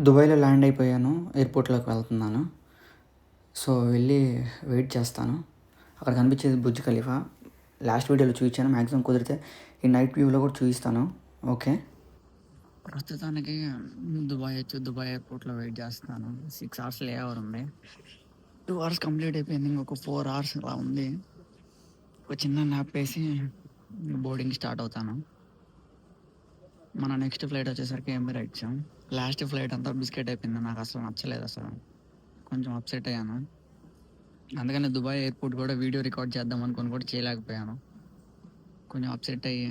దుబాయ్‌లో ల్యాండ్ అయిపోయాను. ఎయిర్‌పోర్ట్‌లోకి వెళ్తున్నాను. సో, వెళ్ళి వెయిట్ చేస్తాను. అక్కడ కనిపించేది బుర్జ్ ఖలీఫా. లాస్ట్ వీడియోలో చూయించాను. మాక్సిమం కుదిరితే ఈ నైట్ వ్యూలో కూడా చూపిస్తాను. ఓకే. ప్రస్తుతానికి దుబాయ్ ఎయిర్‌పోర్ట్‌లో వెయిట్ చేస్తున్నాను. 6 అవర్స్ లే ఓవర్ ఉంది. 2 అవర్స్ కంప్లీట్ అయిపోయింది. ఇంకొక 4 అవర్స్ అలా ఉంది. ఒక చిన్న న్యాప్ వేసి బోర్డింగ్ స్టార్ట్ అవుతాను. మన నెక్స్ట్ ఫ్లైట్ వచ్చేసరికి ఎమిరేట్స్. లాస్ట్ ఫ్లైట్ అంతా బిస్కెట్ అయిపోయింది. నాకు అసలు నచ్చలేదు అసలు. కొంచెం అప్సెట్ అయ్యాను. అందుకని దుబాయ్ ఎయిర్‌పోర్ట్ కూడా వీడియో రికార్డ్ చేద్దాం అనుకుని కూడా చేయలేకపోయాను. కొంచెం అప్సెట్ అయ్యి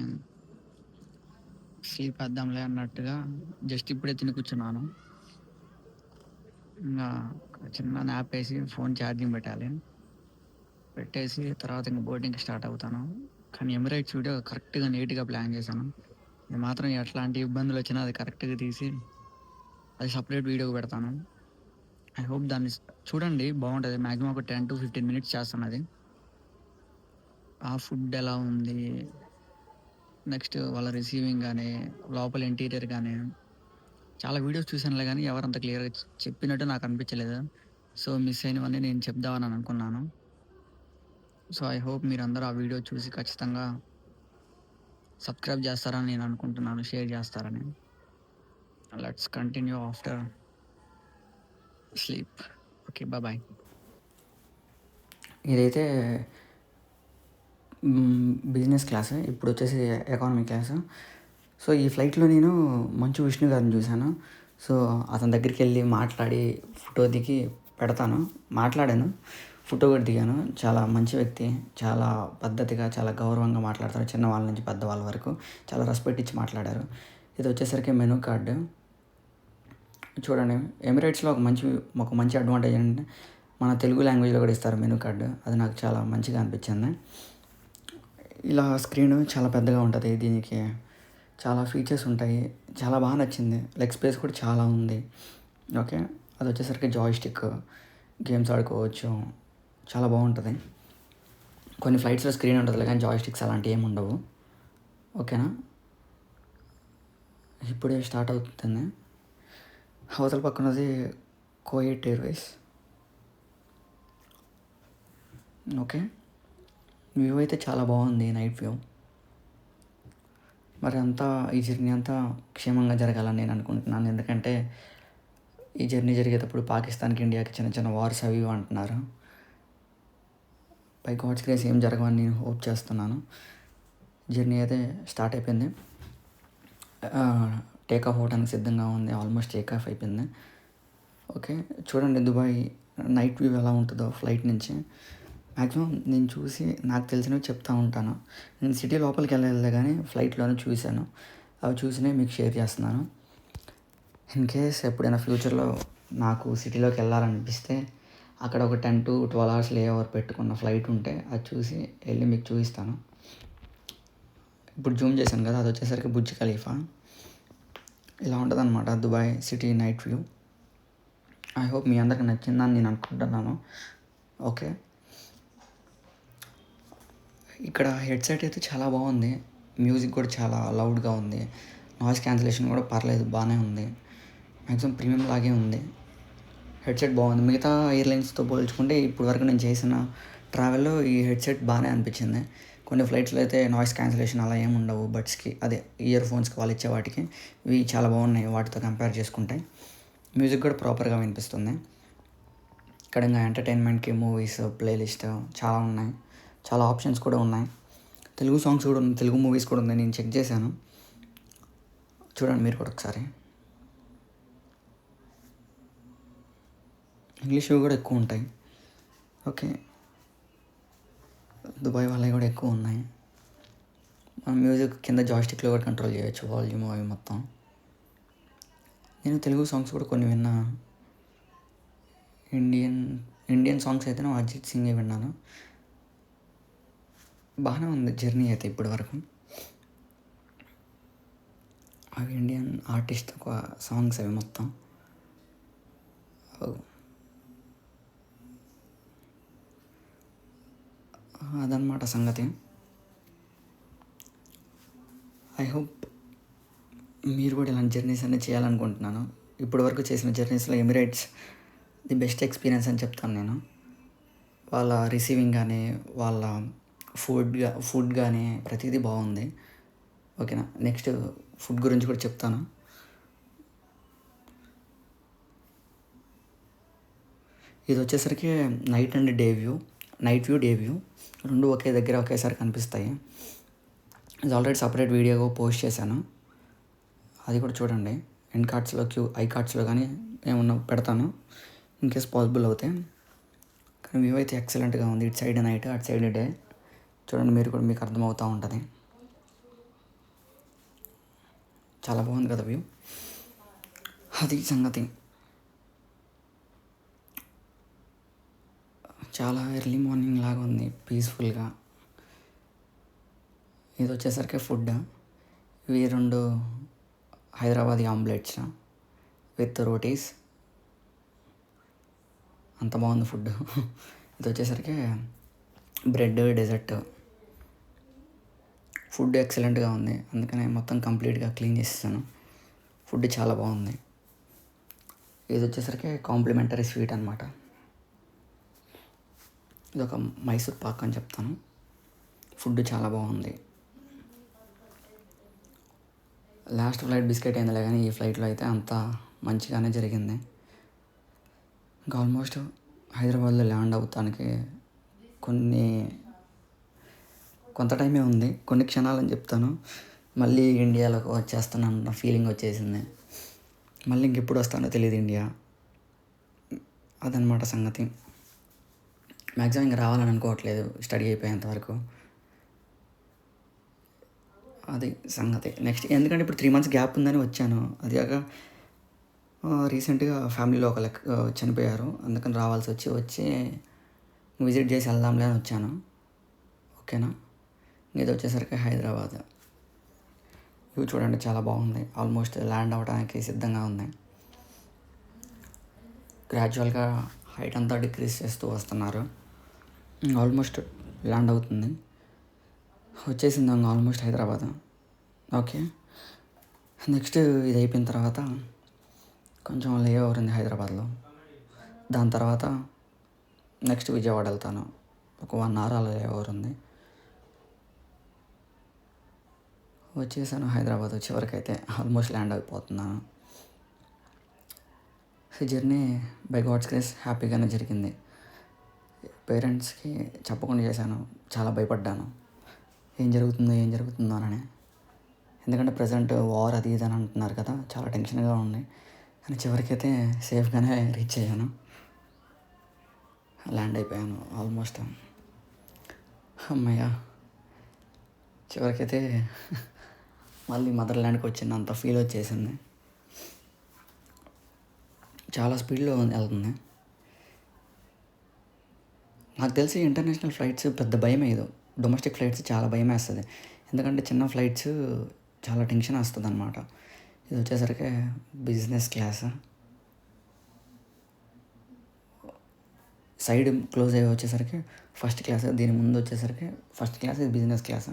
స్లీప్ వేద్దాంలే అన్నట్టుగా జస్ట్ ఇప్పుడే తిని కూర్చున్నాను. ఇంకా చిన్న న్యాప్ వేసి ఫోన్ ఛార్జింగ్ పెట్టేసి తర్వాత ఇంక బోర్డింగ్కి స్టార్ట్ అవుతాను. కానీ ఎమిరేట్స్ వీడియో కరెక్ట్గా నీట్గా ప్లాన్ చేశాను. ఇది మాత్రం ఎట్లాంటి ఇబ్బందులు వచ్చినా అది కరెక్ట్గా తీసి అది సపరేట్ వీడియోకి పెడతాను. ఐ హోప్ దాన్ని చూడండి, బాగుంటుంది. మ్యాక్సిమం ఒక 10 to 15 మినిట్స్ చేస్తాను అది. ఆ ఫుడ్ ఎలా ఉంది, నెక్స్ట్ వాళ్ళ రిసీవింగ్ కానీ, లోపల ఇంటీరియర్ కానీ చాలా వీడియోస్ చూసానులే, కానీ ఎవరంత క్లియర్గా చెప్పినట్టు నాకు అనిపించలేదు. సో, మిస్ అయినవన్నీ నేను చెప్దామని అనుకున్నాను. సో, ఐ హోప్ మీరందరూ ఆ వీడియో చూసి ఖచ్చితంగా సబ్స్క్రైబ్ చేస్తారని నేను అనుకుంటున్నాను, షేర్ చేస్తారని. Let's continue after sleep. Okay, bye. ఇదైతే బిజినెస్ క్లాస్, ఇప్పుడు వచ్చేసి ఎకానమీ క్లాసు. సో, ఈ ఫ్లైట్లో నేను మంచు విష్ణు గారిని చూశాను. సో, అతని దగ్గరికి వెళ్ళి మాట్లాడి ఫోటో దిగి పెడతాను. మాట్లాడాను, ఫోటో కూడా దిగాను. చాలా మంచి వ్యక్తి, చాలా పద్ధతిగా, చాలా గౌరవంగా మాట్లాడతారు. చిన్నవాళ్ళ నుంచి పెద్దవాళ్ళ వరకు చాలా రెస్పెక్ట్ ఇచ్చి మాట్లాడారు. ఇది వచ్చేసరికి మెనూ కార్డు. చూడండి, ఎమిరేట్స్లో ఒక మంచి అడ్వాంటేజ్ ఏంటంటే మన తెలుగు లాంగ్వేజ్లో కూడా ఇస్తారు మెనూ కార్డు. అది నాకు చాలా మంచిగా అనిపించింది. ఇలా స్క్రీన్ చాలా పెద్దగా ఉంటుంది. దీనికి చాలా ఫీచర్స్ ఉంటాయి. చాలా బాగా నచ్చింది. లెగ్ స్పేస్ కూడా చాలా ఉంది. ఓకే, అది వచ్చేసరికి జాయ్స్టిక్, గేమ్స్ ఆడుకోవచ్చు. చాలా బాగుంటుంది. కొన్ని ఫ్లైట్స్లో స్క్రీన్ ఉంటుంది కానీ జాయ్స్టిక్స్ అలాంటివి ఏమి ఉండవు. ఓకేనా, ఇప్పుడే స్టార్ట్ అవుతుంది. అవతల పక్కనది కువైట్ ఎయిర్వేస్. ఓకే, వ్యూ అయితే చాలా బాగుంది, నైట్ వ్యూ. మరి ఈ జర్నీ అంతా క్షేమంగా జరగాలని నేను అనుకుంటున్నాను. ఎందుకంటే ఈ జర్నీ జరిగేటప్పుడు పాకిస్తాన్కి, ఇండియాకి చిన్న చిన్న వార్స్ అవి అంటున్నారు. బై గాడ్స్ గ్రేస్ ఏం జరగవని నేను హోప్ చేస్తున్నాను. జర్నీ అయితే స్టార్ట్ అయిపోయింది. టేక్ ఆఫ్ అవ్వడానికి సిద్ధంగా ఉంది. ఆల్మోస్ట్ టేక్ ఆఫ్ అయిపోయింది. ఓకే, చూడండి దుబాయ్ నైట్ వ్యూ ఎలా ఉంటుందో ఫ్లైట్ నుంచి. మ్యాక్సిమం నేను చూసి నాకు తెలిసినవి చెప్తూ ఉంటాను. నేను సిటీ లోపలికి వెళ్ళలేదు కానీ ఫ్లైట్లోనే చూశాను. అవి చూసినవి మీకు షేర్ చేస్తున్నాను. ఇన్ కేస్ ఎప్పుడైనా ఫ్యూచర్లో నాకు సిటీలోకి వెళ్ళాలనిపిస్తే అక్కడ ఒక 10 to 12 అవర్స్ లే ఓవర్ పెట్టుకున్న ఫ్లైట్ ఉంటే అది చూసి వెళ్ళి మీకు చూపిస్తాను. ఇప్పుడు జూమ్ చేశాను కదా, అది వచ్చేసరికి బుర్జ్ ఖలీఫా. ఇలా ఉంటుంది అనమాట Dubai city night view. I hope మీ అందరికి నచ్చిందని నేను అనుకుంటున్నాను. ఓకే, ఇక్కడ హెడ్సెట్ అయితే చాలా బాగుంది. మ్యూజిక్ కూడా చాలా లౌడ్గా ఉంది. నాయిస్ క్యాన్సిలేషన్ కూడా పర్లేదు, బాగానే ఉంది. మ్యాక్సిమం ప్రీమియం లాగే ఉంది. హెడ్సెట్ బాగుంది. మిగతా ఎయిర్లైన్స్తో పోల్చుకుంటే ఇప్పుడు వరకు నేను చేసిన ట్రావెల్లో ఈ హెడ్సెట్ బాగానే అనిపించింది. కొన్ని ఫ్లైట్స్లో అయితే నాయిస్ క్యాన్సిలేషన్ అలా ఏమి ఉండవు. బడ్స్కి, అదే ఇయర్ ఫోన్స్కి వాళ్ళు ఇచ్చే వాటికి ఇవి చాలా బాగున్నాయి వాటితో కంపేర్ చేసుకుంటే. మ్యూజిక్ కూడా ప్రాపర్గా వినిపిస్తుంది. ఇక్కడ ఇంకా ఎంటర్టైన్మెంట్కి మూవీస్, ప్లేలిస్ట్ చాలా ఉన్నాయి. చాలా ఆప్షన్స్ కూడా ఉన్నాయి. తెలుగు సాంగ్స్ కూడా ఉన్నాయి, తెలుగు మూవీస్ కూడా ఉన్నాయి. నేను చెక్ చేశాను, చూడండి మీరు కూడా ఒకసారి. ఇంగ్లీష్ కూడా ఎక్కువ ఉంటాయి. ఓకే, దుబాయ్ వాళ్ళవి కూడా ఎక్కువ ఉన్నాయి. మన మ్యూజిక్ కింద జాయ్స్టిక్లో కూడా కంట్రోల్ చేయొచ్చు, వాల్యూమ్ అవి మొత్తం. నేను తెలుగు సాంగ్స్ కూడా కొన్ని విన్నా. ఇండియన్ సాంగ్స్ అయితే నేను అరిజిత్ సింగే విన్నాను. బాగానే ఉంది జర్నీ అయితే ఇప్పటి వరకు. అవి ఇండియన్ ఆర్టిస్ట్ ఒక సాంగ్స్ అవి మొత్తం. అదనమాట సంగతి. ఐ హోప్ మీరు కూడా ఇలాంటి జర్నీస్ అన్నీ చేయాలనుకుంటున్నాను. ఇప్పటి వరకు చేసిన జర్నీస్లో ఎమిరేట్స్ ది బెస్ట్ ఎక్స్పీరియన్స్ అని చెప్తాను నేను. వాళ్ళ రిసీవింగ్ కానీ, వాళ్ళ ఫుడ్ కానీ ప్రతిదీ బాగుంది. ఓకేనా. నెక్స్ట్ ఫుడ్ గురించి కూడా చెప్తాను. ఇది వచ్చేసరికి night and day view, night view, day view రెండు ఒకే దగ్గర ఒకేసారి కనిపిస్తాయి. ఇది ఆల్రెడీ సపరేట్ వీడియో పోస్ట్ చేశాను, అది కూడా చూడండి. ఎండ్ కార్డ్స్లో ఐ కార్డ్స్లో కానీ ఏమన్నా పెడతాను ఇన్కేస్ పాసిబుల్ అవుతాయి. కానీ వ్యూ అయితే ఎక్సలెంట్గా ఉంది. ఇటు సైడ్ నైట్, అటు సైడ్ డే. చూడండి, మీరు కూడా మీకు అర్థమవుతూ ఉంటుంది. చాలా బాగుంది కదా వ్యూ. అది సంగతి. చాలా ఎర్లీ మార్నింగ్ లాగా ఉంది, పీస్ఫుల్గా. ఇది వచ్చేసరికి ఫుడ్. ఇవి 2 హైదరాబాదీ ఆమ్లెట్స్ విత్ రోటీస్. అంత బాగుంది ఫుడ్. ఇది వచ్చేసరికి బ్రెడ్, డెజర్ట్. ఫుడ్ ఎక్సలెంట్గా ఉంది, అందుకనే మొత్తం కంప్లీట్గా క్లీన్ చేసేసాను. ఫుడ్ చాలా బాగుంది. ఇది వచ్చేసరికి కాంప్లిమెంటరీ స్వీట్ అనమాట. ఇది ఒక మైసూర్ పాక్ అని చెప్తాను. ఫుడ్ చాలా బాగుంది. లాస్ట్ ఫ్లైట్ బిస్కెట్ అయిందిలే, కానీ ఈ ఫ్లైట్లో అయితే అంత మంచిగానే జరిగింది. ఇంకా ఆల్మోస్ట్ హైదరాబాద్లో ల్యాండ్ అవుతానికి కొంత టైమే ఉంది. కొన్ని క్షణాలని చెప్తాను. మళ్ళీ ఇండియాలోకి వచ్చేస్తానన్న ఫీలింగ్ వచ్చేసింది. మళ్ళీ ఇంకెప్పుడు వస్తానో తెలియదు ఇండియా. అదనమాట సంగతి. మ్యాక్సిమం ఇంకా రావాలని అనుకోవట్లేదు స్టడీ అయిపోయేంత వరకు. అది సంగతి. నెక్స్ట్ ఎందుకంటే ఇప్పుడు 3 months గ్యాప్ ఉందని వచ్చాను. అది కాక రీసెంట్గా ఫ్యామిలీలో ఒక చనిపోయారు, అందుకని రావాల్సి వచ్చి విజిట్ చేసి వెళ్దాంలే అని వచ్చాను. ఓకేనా. ఇది వచ్చేసరికి హైదరాబాద్. ఇవి చూడండి, చాలా బాగుంది. ఆల్మోస్ట్ ల్యాండ్ అవ్వడానికి సిద్ధంగా ఉంది. గ్రాడ్యువల్గా హైట్ అంతా డిక్రీజ్ చేస్తూ వస్తున్నారు. ఆల్మోస్ట్ ల్యాండ్ అవుతుంది, వచ్చేసింది ఆల్మోస్ట్ హైదరాబాద్. ఓకే. నెక్స్ట్ ఇది అయిపోయిన తర్వాత కొంచెం లే ఓవర్ ఉంది హైదరాబాద్లో. దాని తర్వాత నెక్స్ట్ విజయవాడ వెళ్తాను. ఒక 1 hour అలా లే ఓవర్ ఉంది. వచ్చేసాను హైదరాబాద్. చివరికైతే ఆల్మోస్ట్ ల్యాండ్ అయిపోతున్నాను. ఈ జర్నీ బై గాడ్స్ గ్రేస్ హ్యాపీగానే జరిగింది. పేరెంట్స్కి చెప్పకుండా చేశాను. చాలా భయపడ్డాను, ఏం జరుగుతుందో అని. ఎందుకంటే ప్రజెంట్ వార్ అది ఇది అని అంటున్నారు కదా, చాలా టెన్షన్గా ఉంది. కానీ చివరికైతే సేఫ్గానే రీచ్ అయ్యాను, ల్యాండ్ అయిపోయాను ఆల్మోస్ట్. అమ్మయ్య, చివరికైతే మళ్ళీ మదర్ల్యాండ్కి వచ్చినంత ఫీల్ వచ్చేసింది. చాలా స్పీడ్లో వెళ్తుంది. నాకు తెలిసి ఇంటర్నేషనల్ ఫ్లైట్స్ పెద్ద భయం వేయదు, డొమెస్టిక్ ఫ్లైట్స్ చాలా భయం వేస్తుంది. ఎందుకంటే చిన్న ఫ్లైట్స్ చాలా టెన్షన్ వస్తుంది అనమాట. ఇది వచ్చేసరికి బిజినెస్ క్లాస్. సైడ్ క్లోజ్ అయ్యి వచ్చేసరికి ఫస్ట్ క్లాస్, దీని ముందు వచ్చేసరికి ఫస్ట్ క్లాస్, ఇది బిజినెస్ క్లాస్.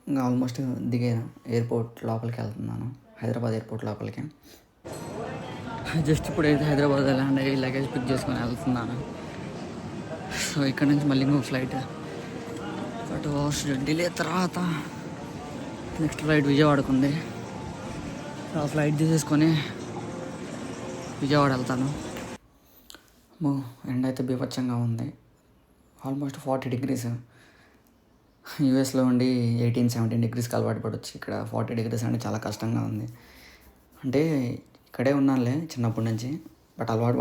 ఇంకా ఆల్మోస్ట్ దిగాను, ఎయిర్పోర్ట్ లోపలికి వెళ్తున్నాను, హైదరాబాద్ ఎయిర్పోర్ట్ లోపలికి. జస్ట్ ఇప్పుడైతే హైదరాబాద్ ల్యాండ్ అయ్యి లగేజ్ పిక్ చేసుకొని వెళ్తున్నాను. సో ఇక్కడ నుంచి మళ్ళీ ఇంకో ఫ్లైట్ 2 hours డిలే తర్వాత నెక్స్ట్ ఫ్లైట్ విజయవాడకు ఉంది. ఆ ఫ్లైట్ తీసేసుకొని విజయవాడ వెళ్తాను. ఎండ అయితే బీభత్సంగా ఉంది, ఆల్మోస్ట్ 40 degrees. యూఎస్లో ఉండి 18-17 degreesకి అలవాటు పడవచ్చు, ఇక్కడ 40 degrees అంటే చాలా కష్టంగా ఉంది. అంటే ఇక్కడే ఉన్నానులే చిన్నప్పటి నుంచి, బట్ అలవాటు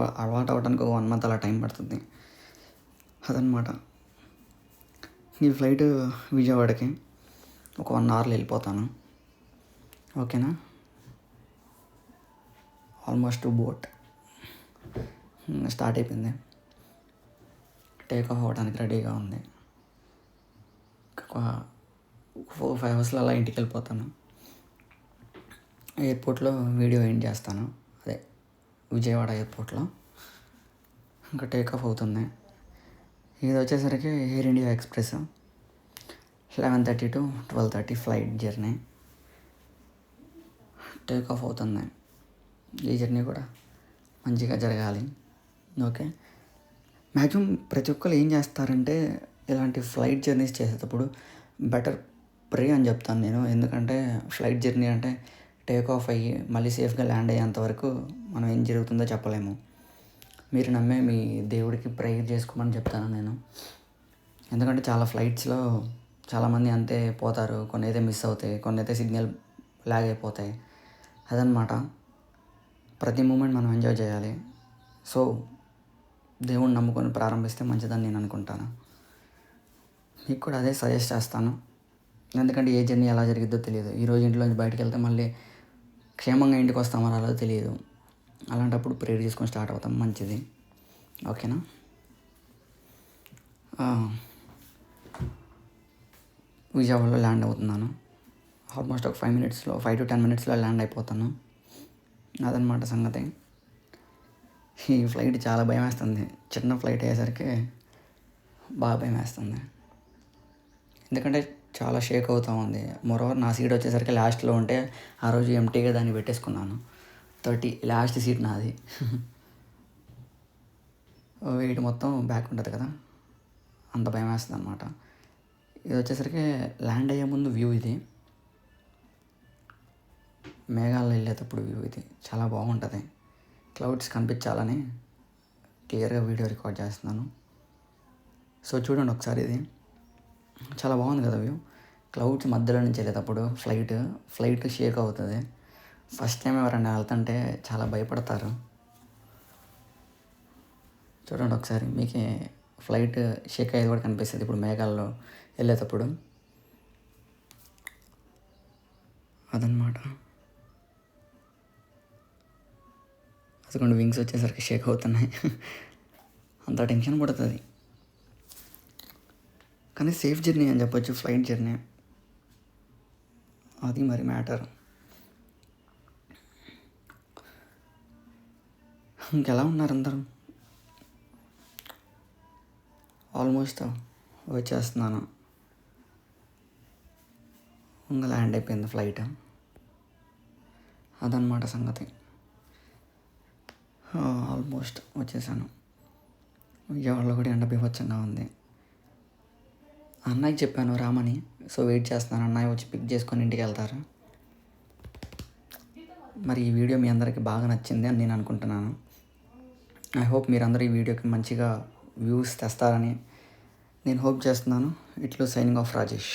అవ్వడానికి 1 month అలా టైం పడుతుంది. అదనమాట. ఈ ఫ్లైట్ విజయవాడకి ఒక 1 hourలో వెళ్ళిపోతాను. ఓకేనా. ఆల్మోస్ట్ బోట్ స్టార్ట్ అయిపోయింది, టేక్ ఆఫ్ అవ్వడానికి రెడీగా ఉంది. ఒక 4-5 hours అలా ఇంటికి వెళ్ళిపోతాను. ఎయిర్పోర్ట్లో వీడియో ఎండ్ చేస్తాను, అదే విజయవాడ ఎయిర్పోర్ట్లో. ఇంకా టేక్ ఆఫ్ అవుతుంది. ఇది వచ్చేసరికి air India express 11:30 to 12:30 flight journey. Take off అవుతుంది. ఈ జర్నీ కూడా మంచిగా జరగాలి. ఓకే. మ్యాక్సిమం ప్రతి ఒక్కరు ఏం చేస్తారంటే ఇలాంటి ఫ్లైట్ జర్నీస్ చేసేటప్పుడు బెటర్ ప్రే అని చెప్తాను నేను. ఎందుకంటే ఫ్లైట్ జర్నీ అంటే టేక్ ఆఫ్ అయ్యి మళ్ళీ సేఫ్గా ల్యాండ్ అయ్యేంత వరకు మనం ఏం జరుగుతుందో చెప్పలేము. మీరు నమ్మే మీ దేవుడికి ప్రేయర్ చేసుకోమని చెప్తాను నేను. ఎందుకంటే చాలా ఫ్లైట్స్లో చాలామంది అంతే పోతారు. కొన్ని అయితే మిస్ అవుతాయి, కొన్ని అయితే సిగ్నల్ లాగ్ అయిపోతాయి. అదనమాట. ప్రతి మూమెంట్ మనం ఎంజాయ్ చేయాలి. సో దేవుణ్ణి నమ్ముకొని ప్రారంభిస్తే మంచిదని నేను అనుకుంటాను. మీకు కూడా అదే సజెస్ట్ చేస్తాను. ఎందుకంటే ఏ జర్నీ ఎలా జరిగిద్దో తెలియదు. ఈరోజు ఇంట్లోంచి బయటకు వెళ్తే మళ్ళీ క్షేమంగా ఇంటికి వస్తామో రాదో తెలియదు. అలాంటప్పుడు ప్రేయర్ చేసుకొని స్టార్ట్ అవుతాం, మంచిది. ఓకేనా. విజయవాడలో ల్యాండ్ అవుతున్నాను. ఆల్మోస్ట్ ఒక 5 to 10 మినిట్స్లో ల్యాండ్ అయిపోతాను. అదనమాట సంగతి. ఈ ఫ్లైట్ చాలా భయం వేస్తుంది. చిన్న ఫ్లైట్ అయ్యేసరికి బాగా భయం వేస్తుంది. ఎందుకంటే చాలా షేక్ అవుతూ ఉంది. మోరోవర్ నా సీట్ వచ్చేసరికి లాస్ట్లో ఉంటే ఆ రోజు ఎంటీగా దాన్ని పెట్టేసుకున్నాను. 30 లాస్ట్ సీట్ నాది. వెయిట్ మొత్తం బ్యాక్ ఉంటుంది కదా, అంత భయం వేస్తుంది అనమాట. ఇది వచ్చేసరికి ల్యాండ్ అయ్యే ముందు వ్యూ ఇది. మేఘాల్లో వెళ్ళేటప్పుడు వ్యూ ఇది చాలా బాగుంటుంది. క్లౌడ్స్ కనిపించాలని క్లియర్గా వీడియో రికార్డ్ చేస్తున్నాను. సో చూడండి ఒకసారి, ఇది చాలా బాగుంది కదా వ్యూ. క్లౌడ్స్ మధ్యలో నుంచి వెళ్ళేటప్పుడు ఫ్లైట్ షేక్ అవుతుంది. ఫస్ట్ టైం ఎవరైనా వెళ్తుంటే చాలా భయపడతారు. చూడండి ఒకసారి, మీకే ఫ్లైట్ షేక్ అయ్యేది కూడా కనిపిస్తుంది ఇప్పుడు మేఘాల్లో వెళ్ళేటప్పుడు. అదనమాట. అసలు వింగ్స్ వచ్చేసరికి షేక్ అవుతున్నాయి. అంత టెన్షన్ పడుతుంది. కానీ సేఫ్ జర్నీ అని చెప్పొచ్చు ఫ్లైట్ జర్నీ. అది మరి మ్యాటర్. ఇంకెలా ఉన్నారు అందరూ? ఆల్మోస్ట్ వచ్చేస్తున్నాను. ఇంకా ల్యాండ్ అయిపోయింది ఫ్లైట్. అదనమాట సంగతి. ఆల్మోస్ట్ వచ్చేసాను. విజయవాడలో కూడా ఎండ బీభత్సంగా ఉంది. అన్నయ్యకి చెప్పాను రామని. సో వెయిట్ చేస్తున్నాను, అన్నయ్య వచ్చి పిక్ చేసుకొని ఇంటికి వెళ్తారు. మరి ఈ వీడియో మీ అందరికీ బాగా నచ్చింది అని నేను అనుకుంటున్నాను. ఐ హోప్ మీరందరూ ఈ వీడియోకి మంచిగా వ్యూస్ తెస్తారని నేను హోప్ చేస్తున్నాను. ఇట్లు సైనింగ్ ఆఫ్ రాజేష్.